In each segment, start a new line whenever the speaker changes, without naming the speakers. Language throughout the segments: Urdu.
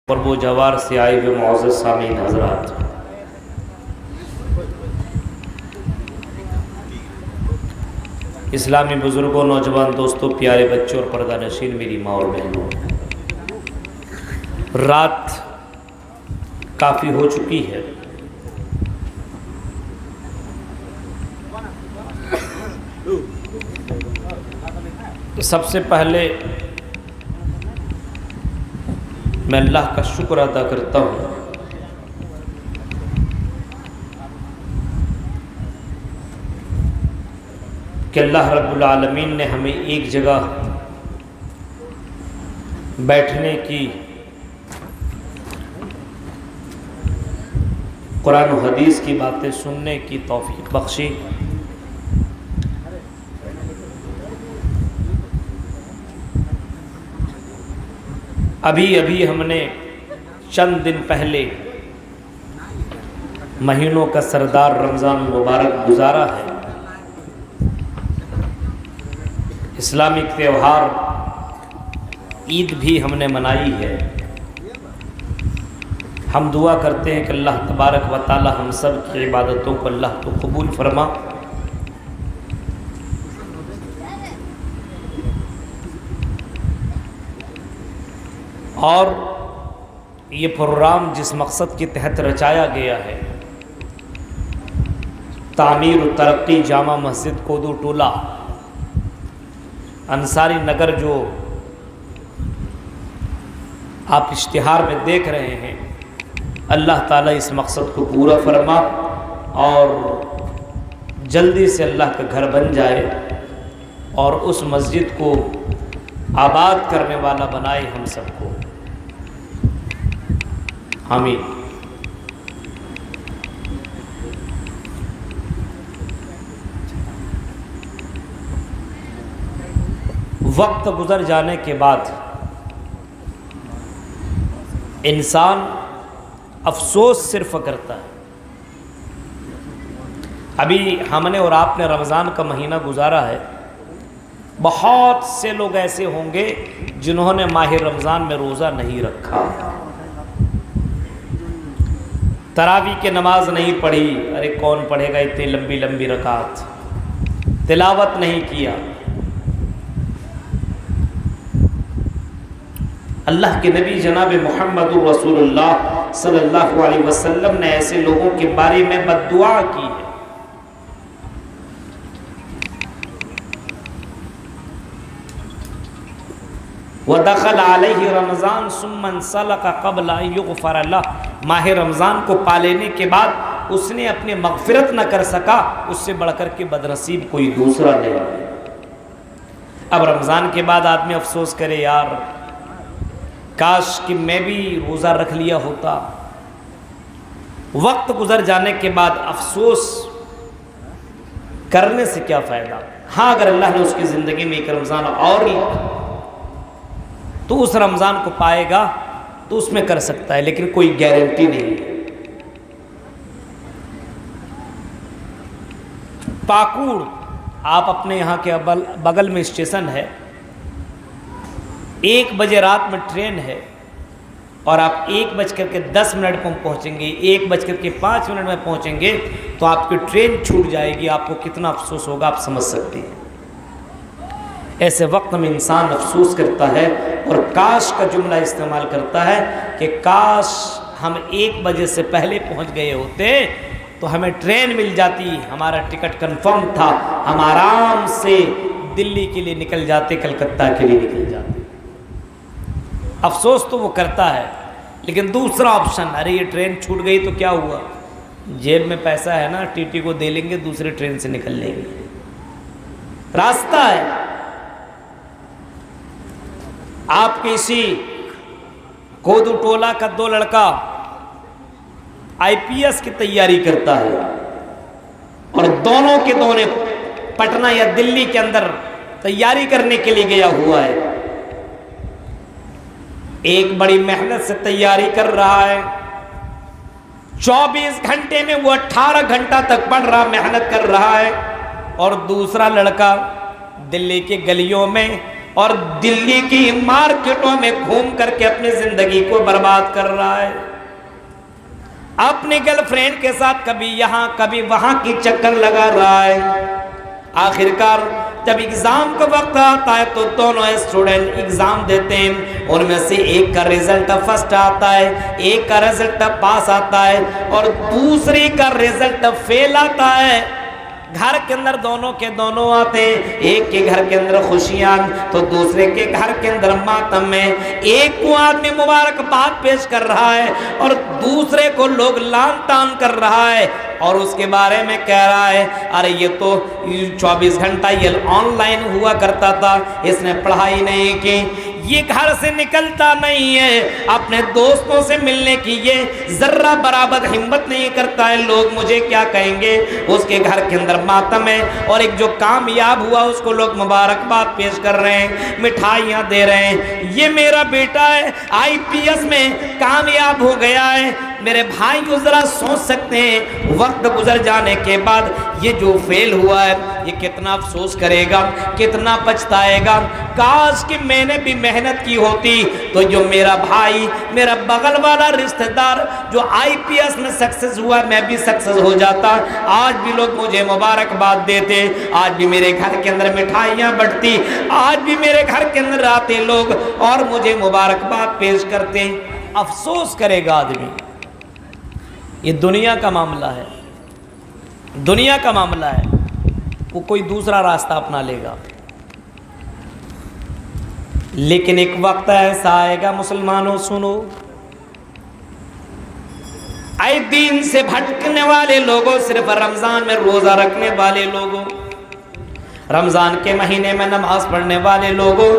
اور وہ جوار سے آئے ہوئے معزز سامعین حضرات، اسلامی بزرگوں، نوجوان دوستوں، پیارے بچوں اور پردہ نشین میری ماں اور بہنوں، رات کافی ہو چکی ہے۔ سب سے پہلے میں اللہ کا شکر ادا کرتا ہوں کہ اللہ رب العالمین نے ہمیں ایک جگہ بیٹھنے کی، قرآن و حدیث کی باتیں سننے کی توفیق بخشی۔ ابھی ہم نے چند دن پہلے مہینوں کا سردار رمضان مبارک گزارا ہے۔ اسلامک تہوار عید بھی ہم نے منائی ہے۔ ہم دعا کرتے ہیں کہ اللہ تبارک و تعالی ہم سب کی عبادتوں کو اللہ تو قبول فرما، اور یہ پروگرام جس مقصد کے تحت رچایا گیا ہے، تعمیر و ترقی جامع مسجد کودو ٹولہ انصاری نگر، جو آپ اشتہار میں دیکھ رہے ہیں، اللہ تعالیٰ اس مقصد کو پورا فرما اور جلدی سے اللہ کا گھر بن جائے اور اس مسجد کو آباد کرنے والا بنائے ہم سب کو، آمین۔ وقت گزر جانے کے بعد انسان افسوس صرف کرتا ہے۔ ابھی ہم نے اور آپ نے رمضان کا مہینہ گزارا ہے، بہت سے لوگ ایسے ہوں گے جنہوں نے ماہ رمضان میں روزہ نہیں رکھا، تراویح کی نماز نہیں پڑھی، ارے کون پڑھے گا اتنی لمبی لمبی رکعت، تلاوت نہیں کیا۔ اللہ کے نبی جناب محمد رسول اللہ صلی اللہ علیہ وسلم نے ایسے لوگوں کے بارے میں بد دعا کی ہے۔ وَدَخَلَ عَلَيْهِ رَمَضَانُ ثُمَّ انْسَلَخَ قَبْلَ أَن يُغْفَرَ لَهُ، ماہ رمضان کو پا لینے کے بعد اس نے اپنے مغفرت نہ کر سکا، اس سے بڑھ کر کے بدنصیب کوئی دوسرا نہیں۔ اب رمضان کے بعد آدمی افسوس کرے، یار کاش کہ میں بھی روزہ رکھ لیا ہوتا۔ وقت گزر جانے کے بعد افسوس کرنے سے کیا فائدہ؟ ہاں، اگر اللہ نے اس کی زندگی میں ایک رمضان اور ہی تو اس رمضان کو پائے گا تو اس میں کر سکتا ہے، لیکن کوئی گارنٹی نہیں ہے۔ پاکوڑ، آپ اپنے یہاں کے بغل میں اسٹیشن ہے، 1 بجے رات میں ٹرین ہے اور آپ 1:10 پر پہنچیں گے، 1:05 میں پہنچیں گے تو آپ کی ٹرین چھوٹ جائے گی، آپ کو کتنا افسوس ہوگا آپ سمجھ سکتے ہیں۔ ایسے وقت میں انسان افسوس کرتا ہے اور کاش کا جملہ استعمال کرتا ہے کہ کاش ہم 1 بجے سے پہلے پہنچ گئے ہوتے تو ہمیں ٹرین مل جاتی، ہمارا ٹکٹ کنفرم تھا، ہم آرام سے دلی کے لیے نکل جاتے، کلکتہ کے لیے نکل جاتے۔ افسوس تو وہ کرتا ہے، لیکن دوسرا آپشن، ارے یہ ٹرین چھوٹ گئی تو کیا ہوا، جیب میں پیسہ ہے نا، ٹی ٹی کو دے لیں گے، دوسرے ٹرین سے نکل لیں گے، راستہ ہے۔ آپ کے اسی کودو ٹولہ کا 2 لڑکا IPS کی تیاری کرتا ہے اور دونوں کے دونوں پٹنہ یا دلی کے اندر تیاری کرنے کے لیے گیا ہوا ہے۔ ایک بڑی محنت سے تیاری کر رہا ہے، 24 گھنٹے میں وہ 18 گھنٹہ تک پڑھ رہا، محنت کر رہا ہے، اور دوسرا لڑکا دلی کے گلیوں میں اور دلی کی مارکیٹوں میں گھوم کر کے اپنی زندگی کو برباد کر رہا ہے، اپنی گرل فرینڈ کے ساتھ کبھی یہاں کبھی وہاں کی چکر لگا رہا ہے۔ آخر کار جب ایگزام کا وقت آتا ہے تو دونوں اسٹوڈنٹ ایگزام دیتے ہیں، ان میں سے ایک کا رزلٹ فرسٹ آتا ہے، ایک کا رزلٹ پاس آتا ہے اور دوسری کا رزلٹ فیل آتا ہے۔ گھر کے اندر دونوں کے دونوں آتے ہیں، ایک کے گھر کے اندر خوشیاں تو دوسرے کے گھر کے اندر ماتم میں۔ ایک کو آدمی مبارکباد پیش کر رہا ہے اور دوسرے کو لوگ لان تان کر رہا ہے اور اس کے بارے میں کہہ رہا ہے ارے یہ تو 24 گھنٹہ یہ آن لائن ہوا کرتا تھا، اس نے پڑھائی نہیں کی، یہ گھر سے نکلتا نہیں ہے، اپنے دوستوں سے ملنے کی یہ ذرہ برابر ہمت نہیں کرتا ہے، لوگ مجھے کیا کہیں گے۔ اس کے گھر کے اندر ماتم ہے اور ایک جو کامیاب ہوا اس کو لوگ مبارکباد پیش کر رہے ہیں، مٹھائیاں دے رہے ہیں، یہ میرا بیٹا ہے IPS میں کامیاب ہو گیا ہے۔ میرے بھائی کو ذرا سوچ سکتے ہیں وقت گزر جانے کے بعد یہ جو فیل ہوا ہے یہ کتنا افسوس کرے گا، کتنا پچھتائے گا۔ کاش کہ میں نے بھی محنت کی ہوتی تو جو میرا بھائی، میرا بغل والا رشتہ دار جو IPS میں سکسس ہوا میں بھی سکسس ہو جاتا، آج بھی لوگ مجھے مبارکباد دیتے، آج بھی میرے گھر کے اندر مٹھائیاں بٹتی، آج بھی میرے گھر کے اندر آتے لوگ اور مجھے مبارکباد پیش کرتے۔ افسوس کرے گا آدمی۔ یہ دنیا کا معاملہ ہے، دنیا کا معاملہ ہے، وہ کوئی دوسرا راستہ اپنا لے گا، لیکن ایک وقت ایسا آئے گا مسلمانوں سنو، اے دین سے بھٹکنے والے لوگوں، صرف رمضان میں روزہ رکھنے والے لوگوں، رمضان کے مہینے میں نماز پڑھنے والے لوگوں،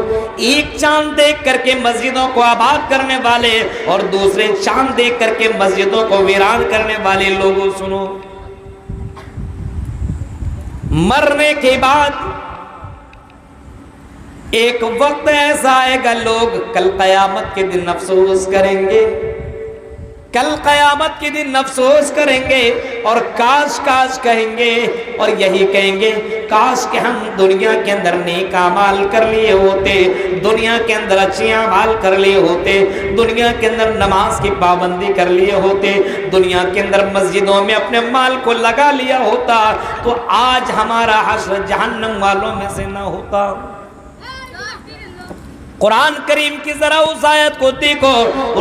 ایک چاند دیکھ کر کے مسجدوں کو آباد کرنے والے اور دوسرے چاند دیکھ کر کے مسجدوں کو ویران کرنے والے لوگوں سنو، مرنے کے بعد ایک وقت ایسا آئے گا لوگ کل قیامت کے دن افسوس کریں گے، کل قیامت کے دن افسوس کریں گے اور کاش کاش کہیں گے اور یہی کہیں گے کاش کہ ہم دنیا کے اندر نیک اعمال کر لیے ہوتے، دنیا کے اندر اچھے اعمال کر لیے ہوتے، دنیا کے اندر نماز کی پابندی کر لیے ہوتے، دنیا کے اندر مسجدوں میں اپنے مال کو لگا لیا ہوتا تو آج ہمارا حشر جہنم والوں میں سے نہ ہوتا۔ قرآن کریم کی ذرا اس آیت کو دیکھو،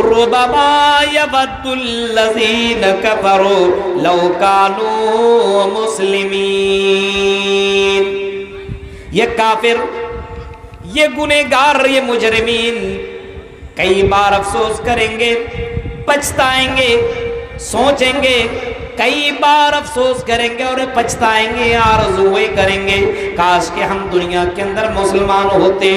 ربما یود الذین کفروا لو کانوا مسلمین، یہ کافر، یہ گنہگار، یہ مجرمین کئی بار افسوس کریں گے، پچھتائیں گے، سوچیں گے، کئی بار افسوس کریں گے اور پچھتائیں گے، آرزویں کریں گے کاش کہ ہم دنیا کے اندر مسلمان ہوتے۔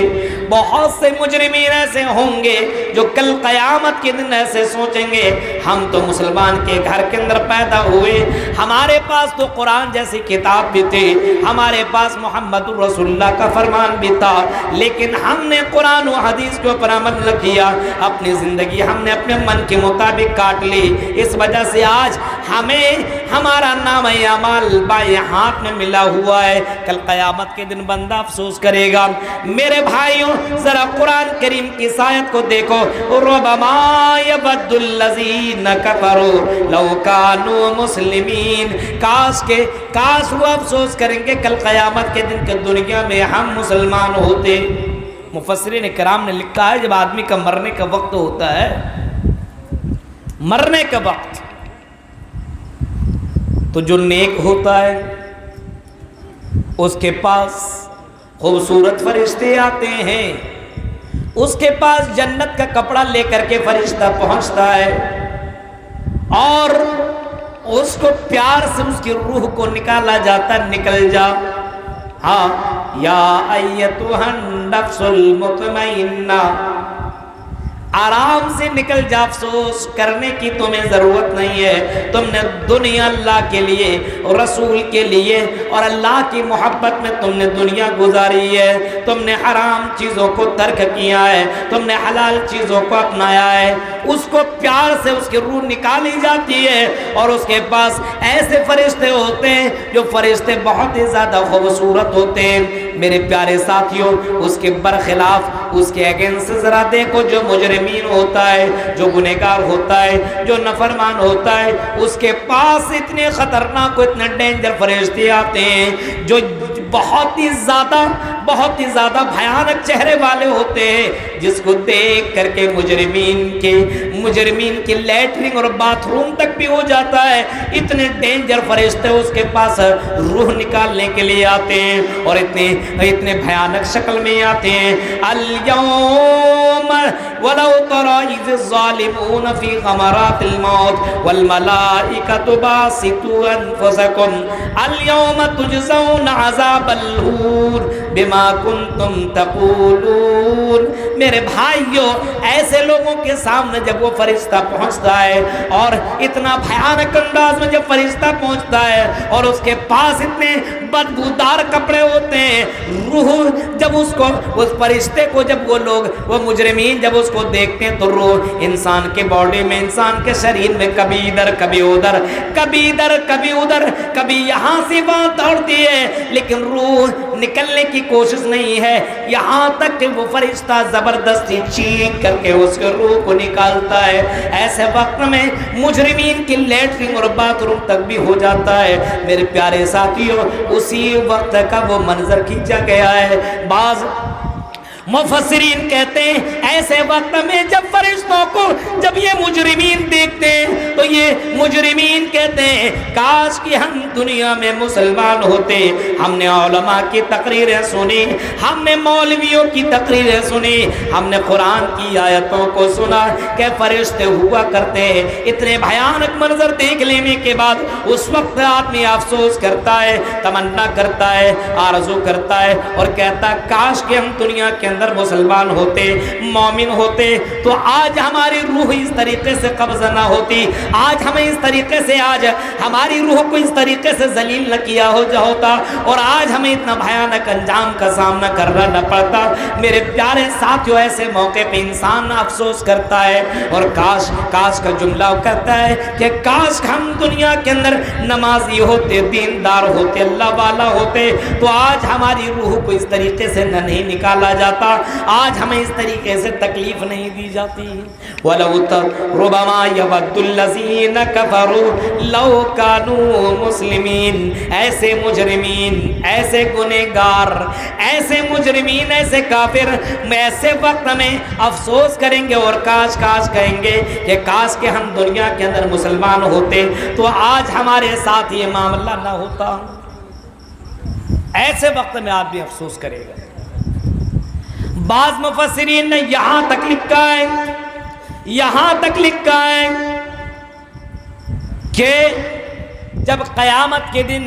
بہت سے مجرمین ایسے ہوں گے جو کل قیامت کے دن ایسے سوچیں گے ہم تو مسلمان کے گھر کے اندر پیدا ہوئے، ہمارے پاس تو قرآن جیسی کتاب بھی تھی، ہمارے پاس محمد رسول اللہ کا فرمان بھی تھا، لیکن ہم نے قرآن و حدیث کے اوپر عمل نہ کیا، اپنی زندگی ہم نے اپنے من کے مطابق کاٹ لی، اس وجہ سے آج ہمیں ہمارا نام اعمال بائیں ہاتھ میں ملا ہوا ہے، کل قیامت کے دن بندہ افسوس کرے گا۔ میرے بھائیوں ذرا قرآن کریم کی آیت کو دیکھو، ربما یود الذین کفروا لو کانوا مسلمین، کاش وہ افسوس کریں گے کل قیامت کے دن کہ دنیا میں ہم مسلمان ہوتے۔ مفسرین کرام نے لکھا ہے جب آدمی کا مرنے کا وقت ہوتا ہے، مرنے کا وقت تو جو نیک ہوتا ہے اس کے پاس خوبصورت فرشتے آتے ہیں، اس کے پاس جنت کا کپڑا لے کر کے فرشتہ پہنچتا ہے اور اس کو پیار سے اس کی روح کو نکالا جاتا، نکل جا، ہاں یا ایتھا النفس المطمئنہ، آرام سے نکل جا، افسوس کرنے کی تمہیں ضرورت نہیں ہے، تم نے دنیا اللہ کے لیے اور رسول کے لیے اور اللہ کی محبت میں تم نے دنیا گزاری ہے، تم نے حرام چیزوں کو ترک کیا ہے، تم نے حلال چیزوں کو اپنایا ہے، اس کو پیار سے اس کی روح نکالی جاتی ہے، اور اس کے پاس ایسے فرشتے ہوتے ہیں جو فرشتے بہت ہی زیادہ خوبصورت ہوتے ہیں۔ میرے پیارے ساتھیوں، اس کے برخلاف، اس کے اگینسٹ ذرا دیکھو جو مجرمین ہوتا ہے، جو گنہگار ہوتا ہے، جو نافرمان ہوتا ہے، اس کے پاس اتنے خطرناک، اتنے ڈینجر فرشتے آتے ہیں جو بہت ہی زیادہ بھیانک چہرے والے ہوتے ہیں، جس کو دیکھ کر کے مجرمین کی لیٹرنگ اور باتھ روم تک بھی ہو جاتا ہے۔ اتنے ڈینجر فرشتے اس کے پاس روح نکالنے کے لیے آتے ہیں، اور اتنے بھیانک شکل میں آتے ہیں۔ اليوم ولو ترى إذ الظالمون في غمرات الموت والملائكة باسطوا أنفسكم اليوم تجزون عذاب الهون بما كنتم تقولون۔ میرے بھائیوں، ایسے لوگوں کے سامنے جب وہ فرشتہ پہنچتا ہے، اور اتنا بھیانک انداز میں جب فرشتہ پہنچتا ہے، اور اس کے پاس اتنے بدبودار کپڑے ہوتے ہیں، روح جب اس فرشتے کو جب وہ مجرمین جب اس کو دیکھتے ہیں، تو روح انسان کے باڈی میں، انسان کے شریر میں کبھی ادھر کبھی ادھر، کبھی یہاں سے وہاں دوڑتی ہے، لیکن روح نکلنے کی کوشش نہیں ہے، یہاں تک کہ وہ فرشتہ زبردستی چیخ کر کے اس کے روح کو نکالتا ہے۔ ایسے وقت میں مجرمین کی لیٹرنگ اور باتھ روم تک بھی ہو جاتا ہے۔ میرے پیارے ساتھیوں، اسی وقت کا وہ منظر کھینچا گیا ہے۔ بعض مفسرین کہتے ہیں ایسے وقت میں جب فرشتوں کو جب یہ مجرمین دیکھتے ہیں، تو یہ مجرمین کہتے ہیں کاش کہ ہم دنیا میں مسلمان ہوتے، ہم نے علماء کی تقریریں سنی، ہم نے مولویوں کی تقریریں سنی، ہم نے قرآن کی آیتوں کو سنا کہ فرشتے ہوا کرتے ہیں۔ اتنے بھیانک منظر دیکھ لینے کے بعد اس وقت آدمی افسوس کرتا ہے، تمنا کرتا ہے، آرزو کرتا ہے، اور کہتا ہے کاش کہ ہم دنیا کے اندر مسلمان ہوتے، مومن ہوتے، تو آج ہماری روح اس طریقے سے قبض نہ ہوتی، آج ہمیں اس طریقے سے، آج ہماری روح کو اس طریقے سے ذلیل نہ کیا ہوتا، اور آج ہمیں اتنا بھیانک انجام کا سامنا کرنا نہ پڑتا۔ میرے پیارے ساتھیوں، ایسے موقع پہ انسان افسوس کرتا ہے، اور کاش کا جملہ کرتا ہے کہ کاش ہم دنیا کے اندر نمازی ہوتے، دیندار ہوتے، اللہ والا ہوتے، تو آج ہماری روح کو اس طریقے سے نہیں نکالا جاتا، آج ہمیں اس طریقے سے تکلیف نہیں دی جاتی۔ وَلَوْ رُبَمَا يَوَدُّ الَّذِينَ كَفَرُوا لَوْ كَانُوا مُسْلِمِينَ۔ ایسے مجرمین، ایسے گنہگار، ایسے مجرمین، ایسے کافر ایسے وقت میں افسوس کریں گے اور کاش کہیں گے کہ کاش کہ ہم دنیا کے اندر مسلمان ہوتے، تو آج ہمارے ساتھ یہ معاملہ نہ ہوتا۔ ایسے وقت میں آدمی افسوس کرے گا۔ بعض مفسرین نے یہاں تک لکھا ہے کہ جب قیامت کے دن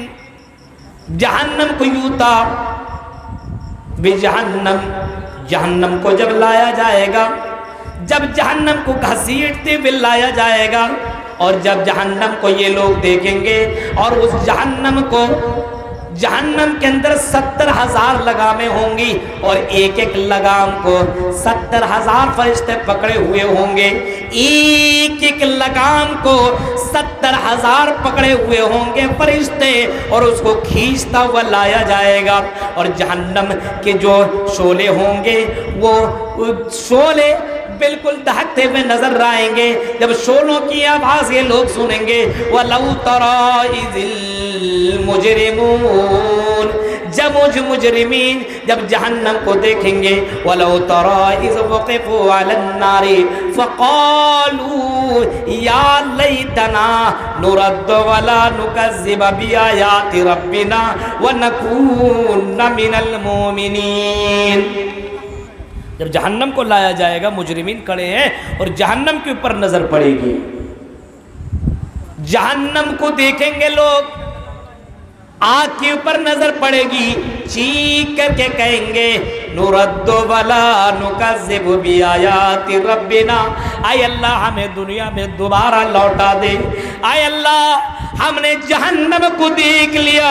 جہنم کو یوتا جہنم کو جب لایا جائے گا، جب جہنم کو گھسیٹتے ہوئے لایا جائے گا، اور جب جہنم کو یہ لوگ دیکھیں گے، اور اس جہنم کے اندر 70,000 لگامیں ہوں گی، اور ایک ایک لگام کو 70,000 فرشتے پکڑے ہوئے ہوں گے، ایک ایک لگام کو 70,000 پکڑے ہوئے ہوں گے فرشتے، اور اس کو کھینچتا ہوا لایا جائے گا، اور جہنم کے جو شعلے ہوں گے، وہ شعلے بالکل دہکتے ہوئے نظر آئیں گے۔ جب شعلوں کی آواز یہ لوگ سنیں گے، وَلَوْ تَرَى إِذِ الْمُجْرِمُونَ، جب مجرمین جب جہنم کو دیکھیں گے، وَلَوْ تَرَى إِذْ وُقِفُوا عَلَى النَّارِ فَقَالُوا يَا لَيْتَنَا نُرَدُّ وَلَا نُكَذِّبَ بِآيَاتِ رَبِّنَا وَنَكُونَ مِنَ الْمُؤْمِنِينَ۔ جب جہنم کو لایا جائے گا، مجرمین کھڑے ہیں اور جہنم کے اوپر نظر پڑے گی، جہنم کو دیکھیں گے لوگ، آگ کے اوپر نظر پڑے گی، چیخ کر کے کہیں گے نُرَدُّ وَلَا نُكَذِّبُ بِآيَاتِ رَبِّنَا، اے اللہ ہمیں دنیا میں دوبارہ لوٹا دے، اے اللہ ہم نے جہنم کو دیکھ لیا،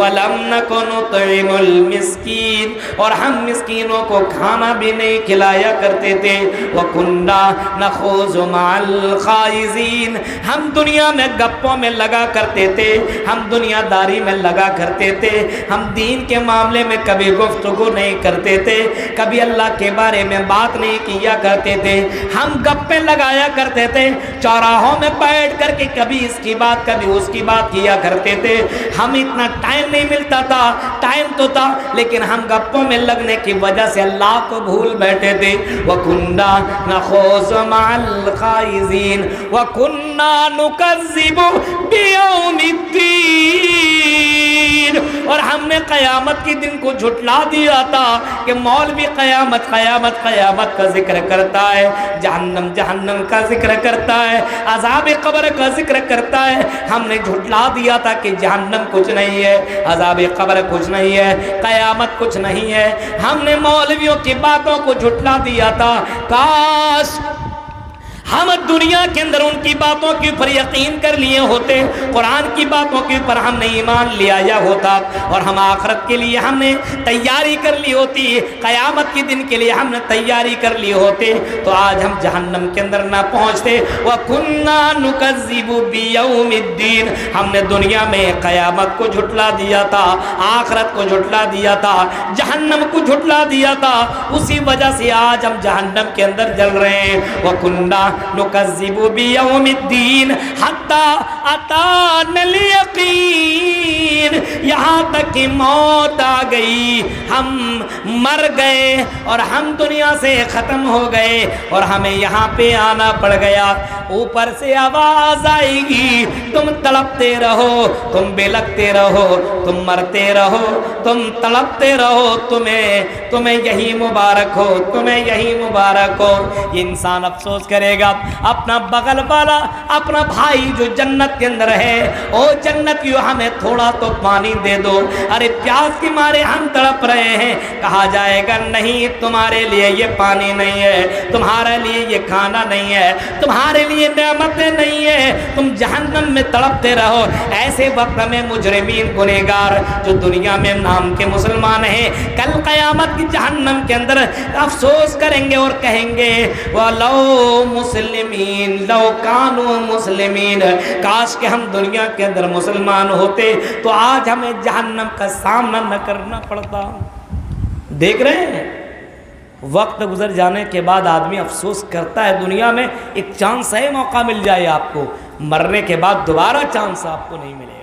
وَلَمْ نَكُ نُطْعِمُ الْمِسْكِينَ، اور ہم مسکینوں کو کھانا بھی نہیں کھلایا کرتے تھے، وَكُنَّا نَخُوضُ مَعَ الْخَائِضِينَ، ہم دنیا میں گپوں میں لگا کرتے تھے، ہم دنیا داری میں لگا کرتے تھے، ہم دین کے معاملے میں کبھی گفتگو نہیں کرتے تھے، کبھی اللہ کے بارے میں بات نہیں کیا کرتے تھے، ہم گپیں لگایا کرتے تھے، چوراہوں میں بیٹھ کر کے کبھی اس کی بات کبھی اس کی بات کیا کرتے تھے، ہم اتنا ٹائم نہیں ملتا تھا، ٹائم تو تھا لیکن ہم گپوں میں لگنے کی وجہ سے اللہ کو بھول بیٹھے تھے۔ وَكُنَّا نَخُوضُ مَعَ الْخَائِضِينَ وَكُنَّا نُكَذِّبُ بِيَوْمِ الدِّينِ، اور ہم نے قیامت کے دن کو جھٹلا دیا تھا کہ مولوی قیامت قیامت قیامت کا ذکر کرتا ہے، جہنم جہنم کا ذکر کرتا ہے، عذاب قبر کا ذکر کرتا ہے، ہم نے جھٹلا دیا تھا کہ جہنم کچھ نہیں ہے، عذاب قبر کچھ نہیں ہے، قیامت کچھ نہیں ہے، ہم نے مولویوں کی باتوں کو جھٹلا دیا تھا۔ کاش ہم دنیا کے اندر ان کی باتوں کے اوپر یقین کر لیے ہوتے، قرآن کی باتوں کے اوپر ہم نے ایمان لے آیا ہوتا، اور ہم آخرت کے لیے ہم نے تیاری کر لی ہوتی، قیامت کے دن کے لیے ہم نے تیاری کر لی ہوتے، تو آج ہم جہنم کے اندر نہ پہنچتے۔ وَكُنَّا نُكَذِّبُ بِيَوْمِ الدِّينِ، ہم نے دنیا میں قیامت کو جھٹلا دیا تھا، آخرت کو جھٹلا دیا تھا، جہنم کو جھٹلا دیا تھا، اسی وجہ سے آج ہم جہنم کے اندر جل رہے ہیں۔ وَكُنَّا نُكَذِّبُ بِيَوْمِ الدِّينِ حَتَّى أَتَانَا الْيَقِينُ، یہاں تک کہ موت آ گئی، ہم مر گئے اور ہم دنیا سے ختم ہو گئے اور ہمیں یہاں پہ آنا پڑ گیا۔ اوپر سے آواز آئے گی، تم تڑپتے رہو، تم بلکتے رہو، تم مرتے رہو، تم تڑپتے رہو، تمہیں یہی مبارک ہو، تمہیں یہی مبارک ہو۔ یہ انسان افسوس کرے گا، اپنا بغل والا اپنا بھائی جو جنت کے اندر ہے، او جنتیو ہمیں تھوڑا تو پانی دے دو، ارے پیاس کے مارے ہم تڑپ رہے ہیں، کہا جائے گا نہیں، تمہارے لیے یہ پانی نہیں ہے، تمہارے لیے یہ کھانا نہیں ہے، تمہارے لیے نعمتیں نہیں ہے، تم جہنم میں تڑپتے رہو۔ ایسے وقت میں مجرمین گنہگار جو دنیا میں نام کے مسلمان ہیں، کل قیامت کی جہنم کے اندر افسوس کریں گے اور کہیں گے وَلَوْ مسلمین لو کانوا مسلمین، کاش کہ ہم دنیا کے اندر مسلمان ہوتے تو آج ہمیں جہنم کا سامنا نہ کرنا پڑتا۔ دیکھ رہے ہیں وقت گزر جانے کے بعد آدمی افسوس کرتا ہے، دنیا میں ایک چانس ہے، موقع مل جائے آپ کو، مرنے کے بعد دوبارہ چانس آپ کو نہیں ملے گا۔